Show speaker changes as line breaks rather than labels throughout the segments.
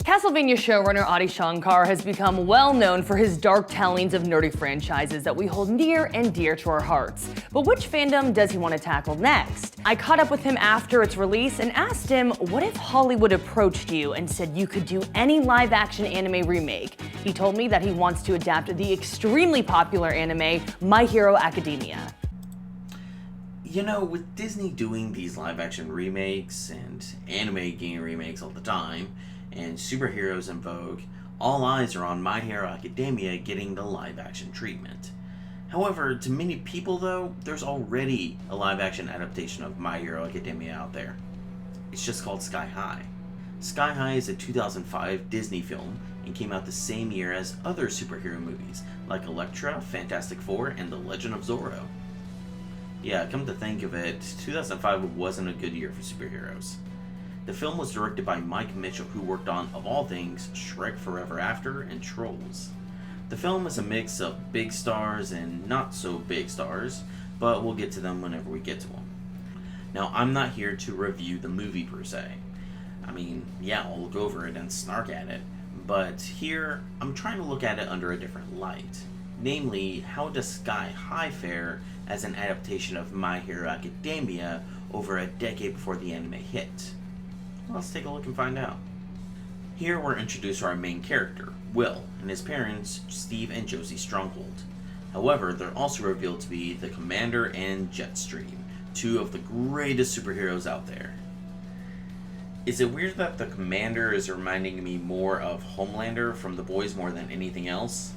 Castlevania showrunner Adi Shankar has become well known for his dark tellings of nerdy franchises that we hold near and dear to our hearts. But which fandom does he want to tackle next? I caught up with him after its release and asked him, what if Hollywood approached you and said you could do any live-action anime remake? He told me that he wants to adapt the extremely popular anime My Hero Academia.
You know, with Disney doing these live-action remakes and anime getting remakes all the time, and superheroes in vogue, all eyes are on My Hero Academia getting the live-action treatment. However, to many people though, there's already a live-action adaptation of My Hero Academia out there. It's just called Sky High. Sky High is a 2005 Disney film and came out the same year as other superhero movies like Elektra, Fantastic Four, and The Legend of Zorro. Yeah, come to think of it, 2005 wasn't a good year for superheroes. The film was directed by Mike Mitchell, who worked on, of all things, Shrek Forever After and Trolls. The film is a mix of big stars and not so big stars, but we'll get to them whenever we get to them. Now, I'm not here to review the movie per se. I mean, yeah, I'll look over it and snark at it, but here, I'm trying to look at it under a different light. Namely, how does Sky High fare as an adaptation of My Hero Academia over a decade before the anime hit? Let's take a look and find out. Here we're introduced to our main character, Will, and his parents, Steve and Josie Stronghold. However, they're also revealed to be the Commander and Jetstream, two of the greatest superheroes out there. Is it weird that the Commander is reminding me more of Homelander from The Boys more than anything else?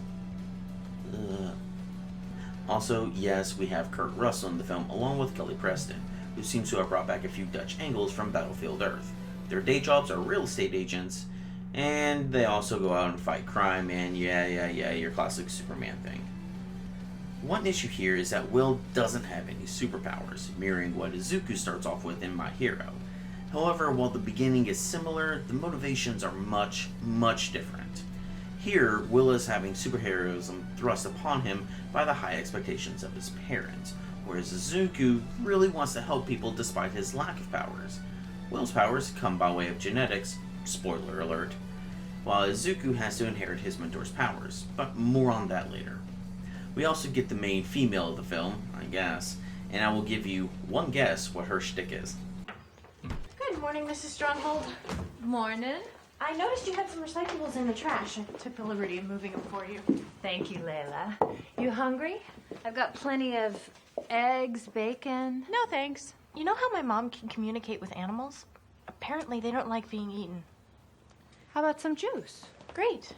Also, yes, we have Kurt Russell in the film along with Kelly Preston, who seems to have brought back a few Dutch angles from Battlefield Earth. Their day jobs are real estate agents, and they also go out and fight crime, and yeah, your classic Superman thing. One issue here is that Will doesn't have any superpowers, mirroring what Izuku starts off with in My Hero. However, while the beginning is similar, the motivations are much, much different. Here, Will is having superheroism thrust upon him by the high expectations of his parents, whereas Izuku really wants to help people despite his lack of powers. Will's powers come by way of genetics, spoiler alert, while Izuku has to inherit his mentor's powers, but more on that later. We also get the main female of the film, I guess, and I will give you one guess what her shtick is.
Good morning, Mrs. Stronghold.
Morning.
I noticed you had some recyclables in the trash. I took the liberty of moving them for you.
Thank you, Layla. You hungry? I've got plenty of eggs, bacon.
No, thanks. You know how my mom can communicate with animals? Apparently they don't like being eaten.
How about some juice?
Great.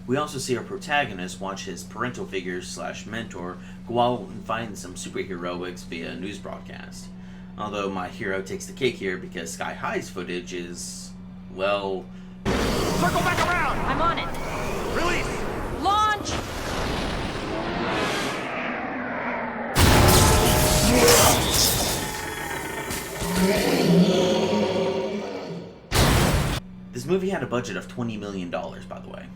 We also see our protagonist watch his parental figure / mentor go out and find some superheroics via a news broadcast. Although My Hero takes the cake here because Sky High's footage is, well...
Circle back around!
I'm on it.
Release!
Launch!
This movie had a budget of $20 million, by the way.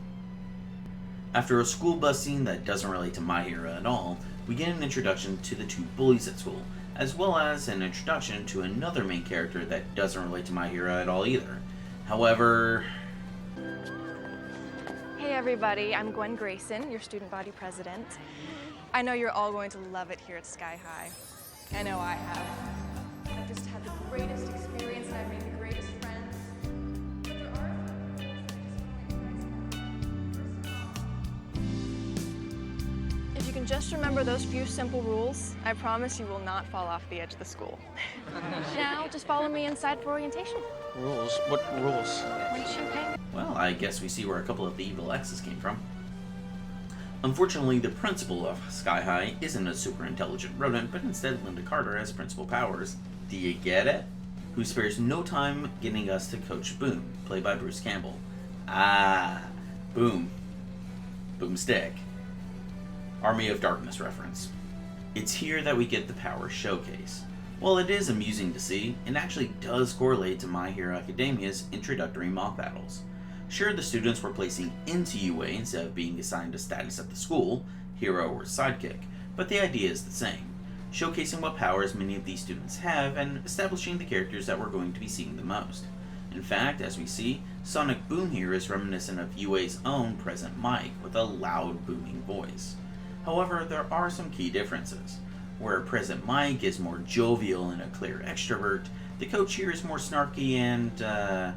After a school bus scene that doesn't relate to My Hero at all, we get an introduction to the two bullies at school, as well as an introduction to another main character that doesn't relate to My Hero at all either. However...
Hey everybody, I'm Gwen Grayson, your student body president. I know you're all going to love it here at Sky High. I know I have. I've just had the greatest experience and I've made the greatest friends. But there are a few rules that I just want to let you guys know. If you can just remember those few simple rules, I promise you will not fall off the edge of the school. Now, just follow me inside for orientation.
Rules? What rules?
One champagne.
Well, I guess we see where a couple of the evil X's came from. Unfortunately, the principal of Sky High isn't a super intelligent rodent, but instead Linda Carter has principal powers. Do you get it? Who spares no time getting us to Coach Boom, played by Bruce Campbell. Ah, Boom. Boomstick. Army of Darkness reference. It's here that we get the power showcase. While it is amusing to see, it actually does correlate to My Hero Academia's introductory mock battles. Sure, the students were placing into UA instead of being assigned a status at the school, hero or sidekick, but the idea is the same, showcasing what powers many of these students have and establishing the characters that we're going to be seeing the most. In fact, as we see, Sonic Boom here is reminiscent of UA's own present mic with a loud booming voice. However, there are some key differences. Where present Mike is more jovial and a clear extrovert, the coach here is more snarky and,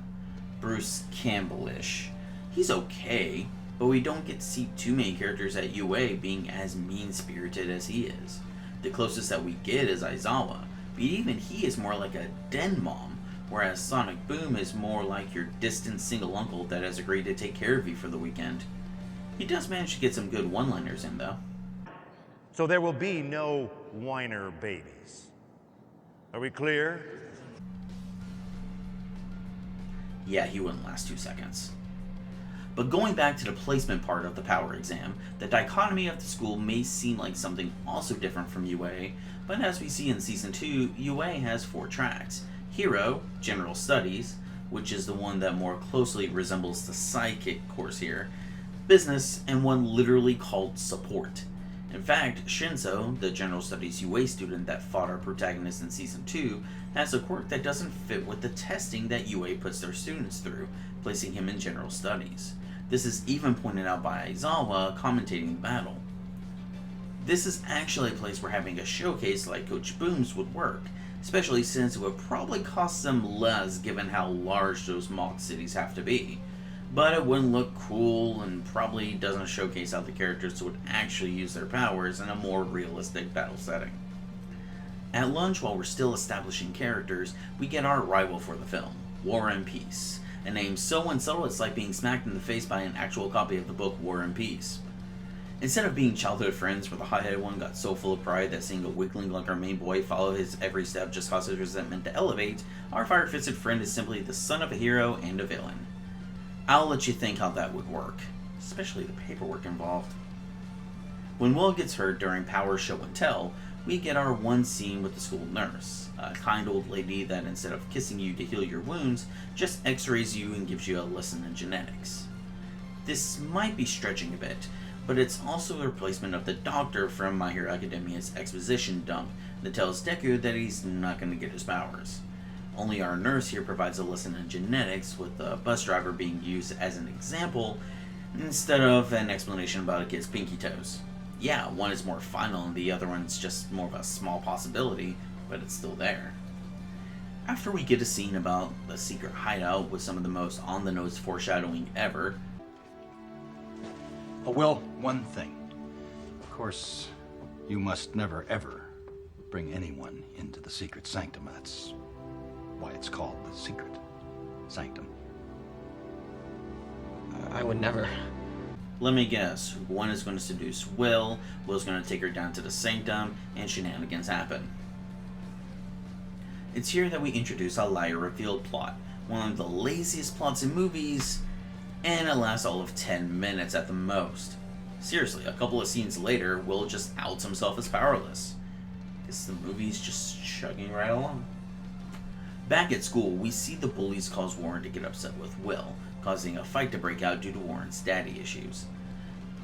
Bruce Campbell-ish. He's okay, but we don't get to see too many characters at UA being as mean-spirited as he is. The closest that we get is Aizawa, but even he is more like a den mom, whereas Sonic Boom is more like your distant single uncle that has agreed to take care of you for the weekend. He does manage to get some good one-liners in, though.
So there will be no whiner babies. Are we clear?
Yeah, he wouldn't last 2 seconds. But going back to the placement part of the power exam, the dichotomy of the school may seem like something also different from UA, but as we see in Season 2, UA has 4 tracks. Hero, General Studies, which is the one that more closely resembles the Sidekick course here, Business, and one literally called Support. In fact, Shinso, the General Studies UA student that fought our protagonist in Season 2, has a quirk that doesn't fit with the testing that UA puts their students through, placing him in General Studies. This is even pointed out by Aizawa commentating the battle. This is actually a place where having a showcase like Coach Boom's would work, especially since it would probably cost them less given how large those mock cities have to be. But it wouldn't look cool and probably doesn't showcase how the characters would actually use their powers in a more realistic battle setting. At lunch, while we're still establishing characters, we get our rival for the film, War and Peace, a name so unsubtle it's like being smacked in the face by an actual copy of the book War and Peace. Instead of being childhood friends where the hot-headed one got so full of pride that seeing a weakling like our main boy follow his every step just causes resentment to elevate, our fire-fisted friend is simply the son of a hero and a villain. I'll let you think how that would work, especially the paperwork involved. When Will gets hurt during Power Show and Tell, we get our one scene with the school nurse, a kind old lady that instead of kissing you to heal your wounds, just x-rays you and gives you a lesson in genetics. This might be stretching a bit, but it's also the replacement of the doctor from My Hero Academia's exposition dump that tells Deku that he's not going to get his powers. Only our nurse here provides a lesson in genetics, with the bus driver being used as an example instead of an explanation about a kid's pinky toes. Yeah, one is more final and the other one's just more of a small possibility, but it's still there. After we get a scene about the secret hideout with some of the most on-the-nose foreshadowing ever.
Oh, well, one thing. Of course, you must never, ever bring anyone into the secret sanctum. That's why it's called the secret sanctum.
I would never.
Let me guess, one is going to seduce Will, Will's going to take her down to the sanctum, and shenanigans happen. It's here that we introduce a liar revealed plot, one of the laziest plots in movies, and it lasts all of 10 minutes at the most. Seriously, a couple of scenes later, Will just outs himself as powerless. Guess the movie's just chugging right along. Back at school, we see the bullies cause Warren to get upset with Will, causing a fight to break out due to Warren's daddy issues.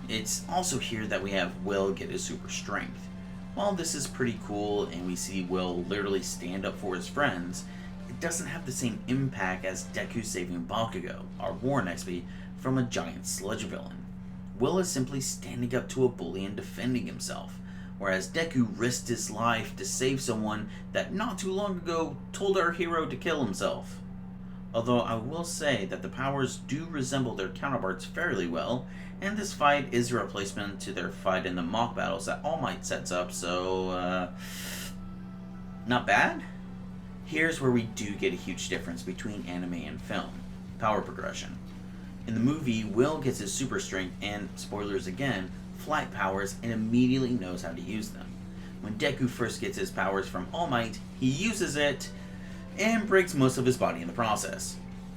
It's also here that we have Will get his super strength. While this is pretty cool and we see Will literally stand up for his friends, it doesn't have the same impact as Deku saving Bakugo, our Warren XP, from a giant sludge villain. Will is simply standing up to a bully and defending himself, whereas Deku risked his life to save someone that not too long ago told our hero to kill himself. Although I will say that the powers do resemble their counterparts fairly well, and this fight is a replacement to their fight in the mock battles that All Might sets up, so, not bad? Here's where we do get a huge difference between anime and film: power progression. In the movie, Will gets his super strength and, spoilers again, flight powers and immediately knows how to use them. When Deku first gets his powers from All Might, he uses it and breaks most of his body in the process.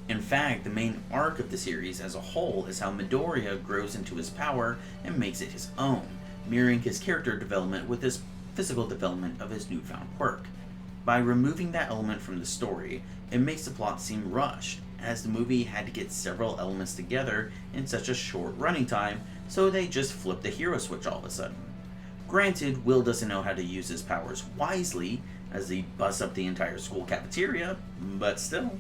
In fact, the main arc of the series as a whole is how Midoriya grows into his power and makes it his own, mirroring his character development with his physical development of his newfound quirk. By removing that element from the story, it makes the plot seem rushed, as the movie had to get several elements together in such a short running time, so they just flipped the hero switch all of a sudden. Granted, Will doesn't know how to use his powers wisely, as he busts up the entire school cafeteria, but still.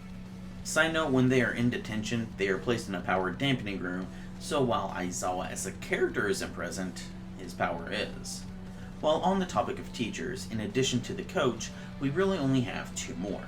Side note, when they are in detention, they are placed in a power dampening room, so while Aizawa as a character isn't present, his power is. While on the topic of teachers, in addition to the coach, we really only have two more.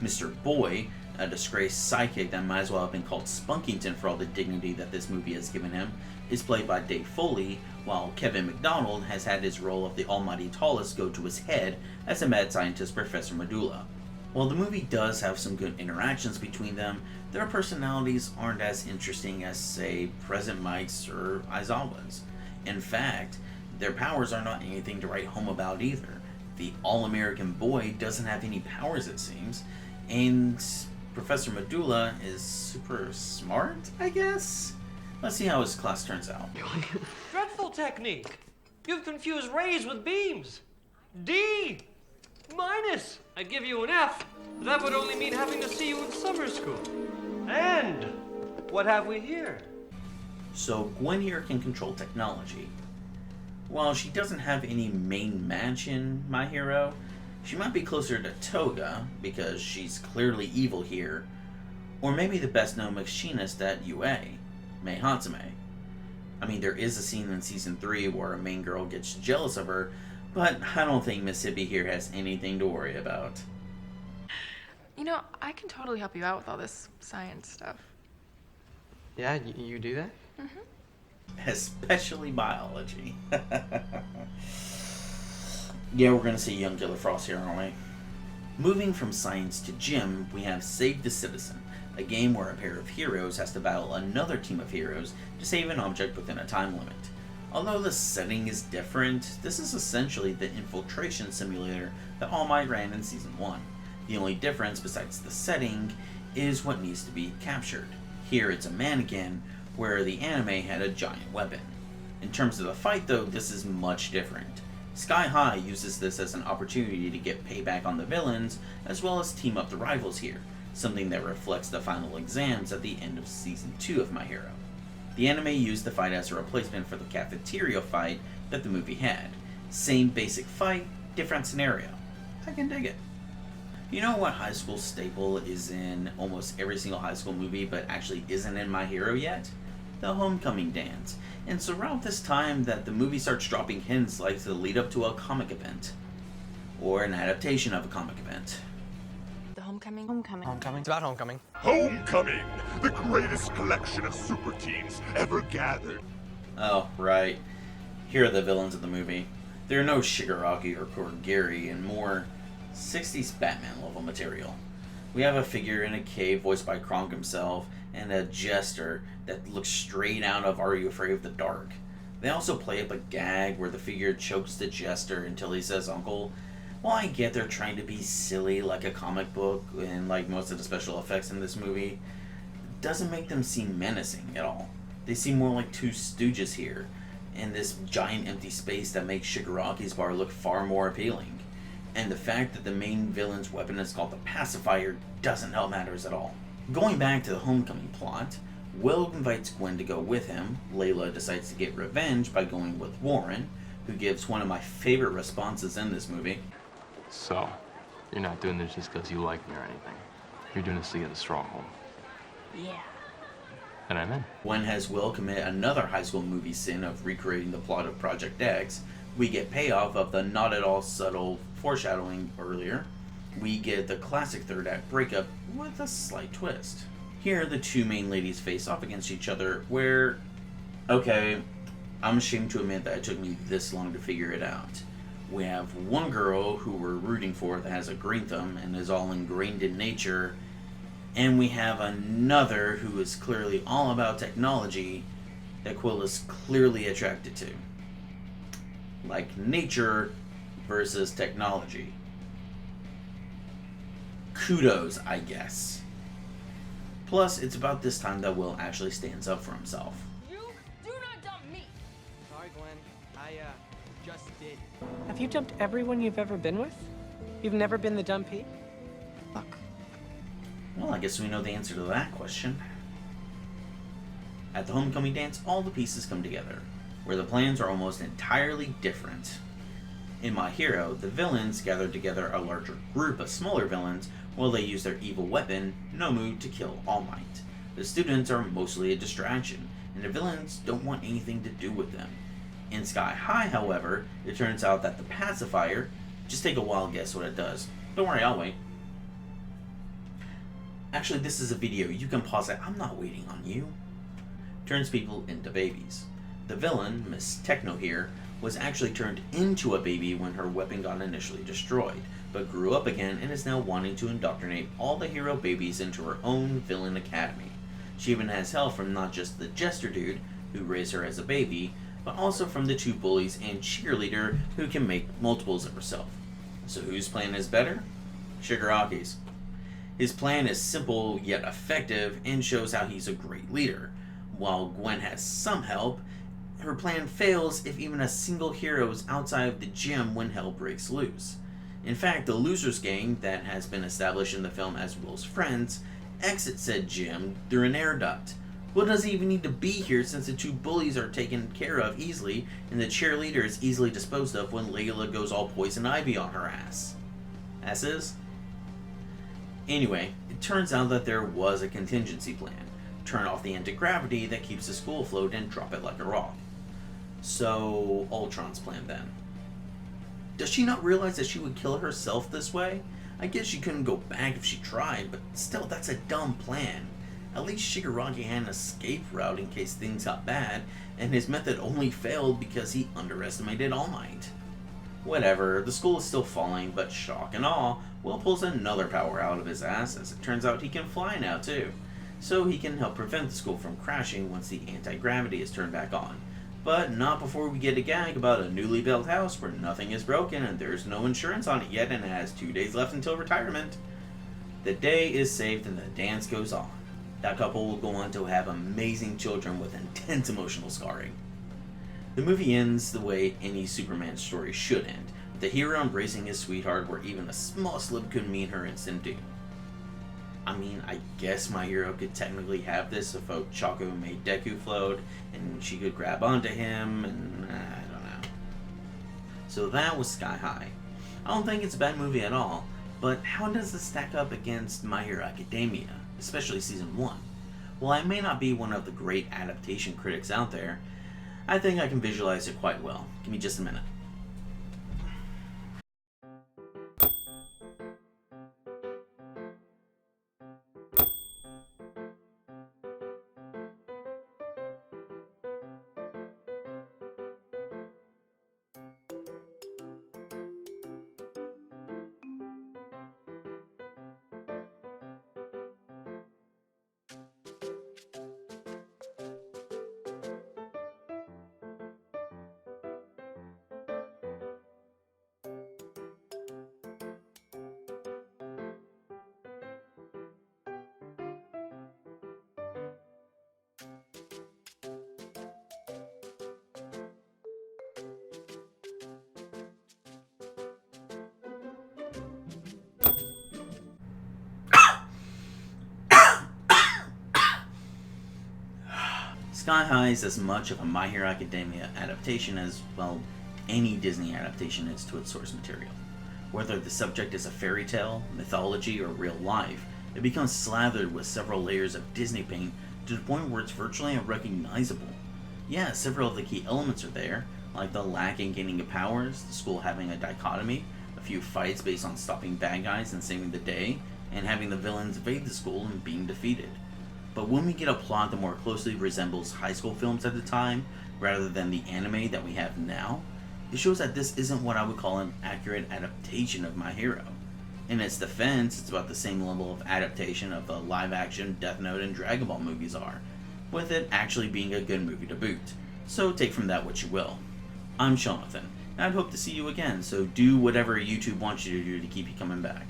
Mr. Boy, a disgraced psychic that might as well have been called Spunkington for all the dignity that this movie has given him, is played by Dave Foley, while Kevin McDonald has had his role of the almighty tallest go to his head as a mad scientist Professor Medulla. While the movie does have some good interactions between them, their personalities aren't as interesting as, say, President Mike's or Aizawa's. In fact, their powers are not anything to write home about either. The all-American boy doesn't have any powers, it seems, and Professor Medulla is super smart, I guess? Let's see how his class turns out.
Dreadful technique. You've confused rays with beams. D! Minus. I'd give you an F. That would only mean having to see you in summer school. And what have we here?
So Gwen here can control technology. While she doesn't have any main match in My Hero, she might be closer to Toga, because she's clearly evil here, or maybe the best known machinist at UA, Mei Hatsume. I mean, there is a scene in Season 3 where a main girl gets jealous of her, but I don't think Miss Hippie here has anything to worry about.
You know, I can totally help you out with all this science stuff.
Yeah, you do that?
Especially biology. Yeah, we're gonna see young Killer Frost here, aren't we? Moving from science to gym, we have Save the Citizen, a game where a pair of heroes has to battle another team of heroes to save an object within a time limit. Although the setting is different, this is essentially the infiltration simulator that All Might ran in Season 1. The only difference besides the setting is what needs to be captured. Here it's a mannequin, where the anime had a giant weapon. In terms of the fight though, this is much different. Sky High uses this as an opportunity to get payback on the villains, as well as team up the rivals here, something that reflects the final exams at the end of Season 2 of My Hero. The anime used the fight as a replacement for the cafeteria fight that the movie had. Same basic fight, different scenario. I can dig it. You know what high school staple is in almost every single high school movie but actually isn't in My Hero yet? The homecoming dance. And it's around this time that the movie starts dropping hints like the lead up to a comic event. Or an adaptation of a comic event.
The homecoming?
Homecoming. It's about homecoming.
Homecoming! The greatest collection of super teens ever gathered.
Oh, right. Here are the villains of the movie. There are no Shigaraki or Kurogiri and more 60s Batman level material. We have a figure in a cave voiced by Kronk himself, and a jester that looks straight out of Are You Afraid of the Dark? They also play up a gag where the figure chokes the jester until he says uncle. While I get they're trying to be silly like a comic book and like most of the special effects in this movie, it doesn't make them seem menacing at all. They seem more like two stooges here, in this giant empty space that makes Shigaraki's bar look far more appealing. And the fact that the main villain's weapon is called the pacifier doesn't help matters at all. Going back to the homecoming plot, Will invites Gwen to go with him. Layla decides to get revenge by going with Warren, who gives one of my favorite responses in this movie.
So, you're not doing this just because you like me or anything. You're doing this to get the stronghold.
Yeah.
And I'm in.
Gwen has Will commit another high school movie sin of recreating the plot of Project X. We get payoff of the not at all subtle foreshadowing earlier. We get the classic third act breakup with a slight twist. Here, the two main ladies face off against each other where, okay, I'm ashamed to admit that it took me this long to figure it out. We have one girl who we're rooting for that has a green thumb and is all ingrained in nature, and we have another who is clearly all about technology that Quill is clearly attracted to. Like nature versus technology. Kudos, I guess. Plus, it's about this time that Will actually stands up for himself.
You do not dump me! Sorry, Gwen. I, just did.
Have you dumped everyone you've ever been with? You've never been the dumpee?
Look. Well, I guess we know the answer to that question. At the homecoming dance, all the pieces come together, where the plans are almost entirely different. In My Hero, the villains gather together a larger group of smaller villains, while they use their evil weapon, Nomu, to kill All Might. The students are mostly a distraction, and the villains don't want anything to do with them. In Sky High, however, it turns out that the pacifier, just take a wild guess what it does. Don't worry, I'll wait. Actually, this is a video, you can pause it, I'm not waiting on you. Turns people into babies. The villain, Miss Techno here, was actually turned into a baby when her weapon got initially destroyed, but grew up again and is now wanting to indoctrinate all the hero babies into her own villain academy. She even has help from not just the Jester dude, who raised her as a baby, but also from the 2 bullies and cheerleader who can make multiples of herself. So whose plan is better? Shigaraki's. His plan is simple yet effective and shows how he's a great leader. While Gwen has some help, her plan fails if even a single hero is outside of the gym when hell breaks loose. In fact, the Losers Gang that has been established in the film as Will's friends exit said gym through an air duct. Will doesn't even need to be here since the 2 bullies are taken care of easily and the cheerleader is easily disposed of when Layla goes all poison ivy on her ass. Ass is? Anyway, it turns out that there was a contingency plan. Turn off the anti-gravity that keeps the school afloat and drop it like a rock. So, Ultron's plan then. Does she not realize that she would kill herself this way? I guess she couldn't go back if she tried, but still, that's a dumb plan. At least Shigaraki had an escape route in case things got bad, and his method only failed because he underestimated All Might. Whatever, the school is still falling, but shock and awe, Will pulls another power out of his ass as it turns out he can fly now too. So he can help prevent the school from crashing once the anti-gravity is turned back on. But not before we get a gag about a newly built house where nothing is broken and there's no insurance on it yet and it has 2 days left until retirement. The day is saved and the dance goes on. That couple will go on to have amazing children with intense emotional scarring. The movie ends the way any Superman story should end, with the hero embracing his sweetheart where even a small slip could mean her instant doom. I mean, I guess my hero could technically have this if Ochako made Deku float, and she could grab onto him, and I don't know. So that was Sky High. I don't think it's a bad movie at all, but how does this stack up against My Hero Academia, especially Season 1? While I may not be one of the great adaptation critics out there, I think I can visualize it quite well. Give me just a minute. Sky High is as much of a My Hero Academia adaptation as, well, any Disney adaptation is to its source material. Whether the subject is a fairy tale, mythology, or real life, it becomes slathered with several layers of Disney paint to the point where it's virtually unrecognizable. Yeah, several of the key elements are there, like the lack in gaining of powers, the school having a dichotomy, a few fights based on stopping bad guys and saving the day, and having the villains evade the school and being defeated. But when we get a plot that more closely resembles high school films at the time, rather than the anime that we have now, it shows that this isn't what I would call an accurate adaptation of My Hero. In its defense, it's about the same level of adaptation of the live-action Death Note and Dragon Ball movies are, with it actually being a good movie to boot. So take from that what you will. I'm Shawnathan, and I'd hope to see you again, so do whatever YouTube wants you to do to keep you coming back.